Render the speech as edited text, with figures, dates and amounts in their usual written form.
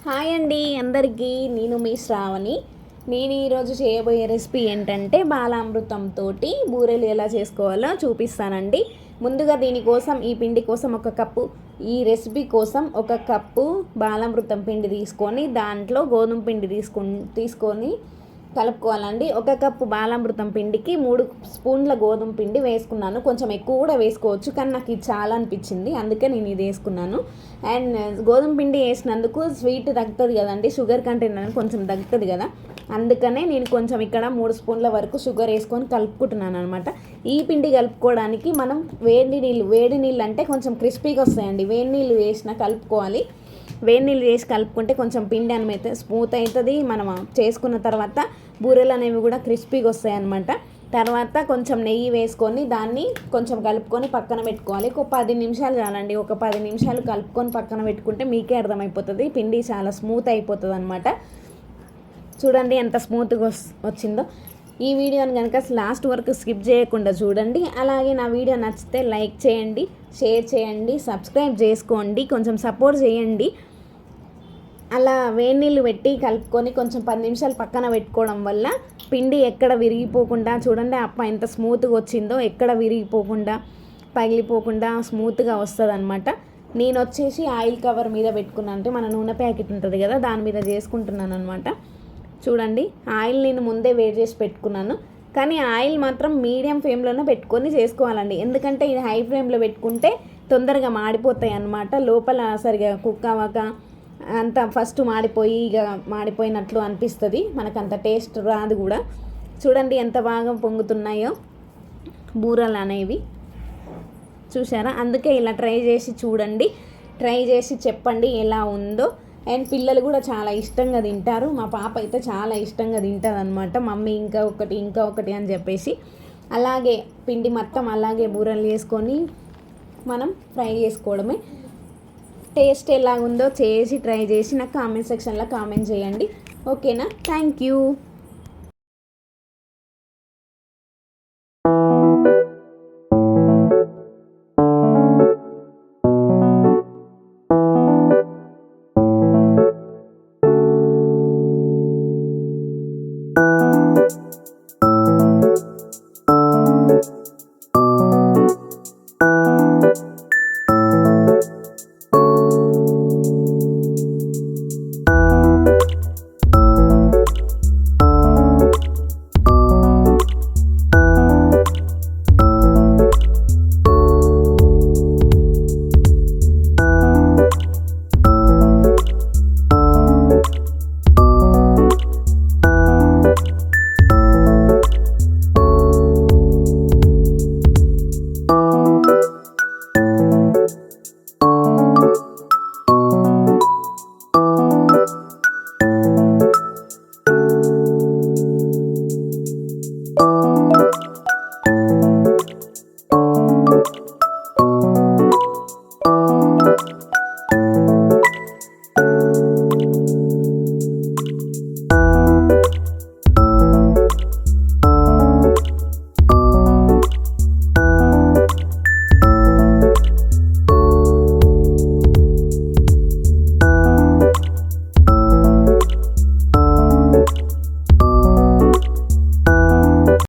Hi అండి అందరికీ, నేను మీ శ్రావణి. నేను ఈరోజు చేయబోయే రెసిపీ ఏంటంటే బాలామృతంతో బూరెలు ఎలా చేసుకోవాలో చూపిస్తానండి. ముందుగా దీనికోసం ఈ పిండి కోసం ఒక కప్పు, ఈ రెసిపీ కోసం ఒక కప్పు బాలామృతం పిండి తీసుకొని దాంట్లో గోధుమ పిండి తీసుకొని కలుపుకోవాలండి. ఒక కప్పు బాలామృతం పిండికి 3 స్పూన్ల గోధుమ పిండి వేసుకున్నాను. కొంచెం ఎక్కువ కూడా వేసుకోవచ్చు, కానీ నాకు ఇది చాలా అనిపించింది, అందుకే నేను ఇది వేసుకున్నాను. అండ్ గోధుమ పిండి వేసినందుకు స్వీట్ తగ్గుతుంది కదండి, షుగర్ కంటెంట్ అనేది కొంచెం తగ్గుతుంది కదా, అందుకనే నేను కొంచెం ఇక్కడ 3 స్పూన్ల వరకు షుగర్ వేసుకొని కలుపుకుంటున్నాను అనమాట. ఈ పిండి కలుపుకోవడానికి మనం వేడి నీళ్ళు అంటే కొంచెం క్రిస్పీగా వస్తాయండి. వేడి నీళ్ళు వేసిన కలుపుకోవాలి. వేడి నీళ్ళు వేసి కలుపుకుంటే కొంచెం పిండి అనేది స్మూత్ అవుతుంది. మనం చేసుకున్న తర్వాత బూరెలు అనేవి కూడా క్రిస్పీగా వస్తాయి అన్నమాట. తర్వాత కొంచెం నెయ్యి వేసుకొని దాన్ని కొంచెం కలుపుకొని పక్కన పెట్టుకోవాలి. ఒక 10 నిమిషాలు చాలండి. ఒక 10 నిమిషాలు కలుపుకొని పక్కన పెట్టుకుంటే మీకే అర్థమైపోతుంది, పిండి చాలా స్మూత్ అయిపోతుంది అనమాట. చూడండి ఎంత స్మూత్గా వచ్చిందో. ఈ వీడియోని కనుక లాస్ట్ వరకు స్కిప్ చేయకుండా చూడండి. అలాగే నా వీడియో నచ్చితే లైక్ చేయండి, షేర్ చేయండి, సబ్స్క్రైబ్ చేసుకోండి, కొంచెం సపోర్ట్ చేయండి. అలా వేడి నీళ్ళు పెట్టి కలుపుకొని కొంచెం 10 నిమిషాలు పక్కన పెట్టుకోవడం వల్ల పిండి ఎక్కడ విరిగిపోకుండా, చూడండి ఎంత స్మూత్గా వచ్చిందో, ఎక్కడ విరిగిపోకుండా పగిలిపోకుండా స్మూత్గా వస్తుంది అనమాట. నేను వచ్చేసి ఆయిల్ కవర్ మీద పెట్టుకున్నాను, అంటే మన నూనె ప్యాకెట్ ఉంటుంది కదా, దాని మీద చేసుకుంటున్నాను అనమాట. చూడండి ఆయిల్ నేను ముందే వేడి చేసి పెట్టుకున్నాను, కానీ ఆయిల్ మాత్రం మీడియం ఫ్లేమ్లోనే పెట్టుకొని చేసుకోవాలండి. ఎందుకంటే ఇది హై ఫ్లేమ్లో పెట్టుకుంటే తొందరగా మాడిపోతాయి అన్నమాట. లోపల సరిగా కుక్ అవ్వక అంత ఫస్ట్ మాడిపోయి ఇక మాడిపోయినట్లు అనిపిస్తుంది, మనకు అంత టేస్ట్ రాదు కూడా. చూడండి ఎంత బాగా పొంగుతున్నాయో బూరలు అనేవి, చూసారా? అందుకే ఇలా ట్రై చేసి చూడండి, ట్రై చేసి చెప్పండి ఎలా ఉందో. అండ్ పిల్లలు కూడా చాలా ఇష్టంగా తింటారు. మా పాప అయితే చాలా ఇష్టంగా తింటుంది అనమాట. మమ్మీ ఇంకా ఒకటి అని చెప్పేసి. అలాగే పిండి మొత్తం అలాగే బూరెలు చేసుకొని మనం ఫ్రై చేసుకోవడమే. టేస్ట్ ఎలా ఉందో చేసి ట్రై చేసి నాకు కామెంట్ సెక్షన్లో కామెంట్ చేయండి. ఓకేనా? Thank you.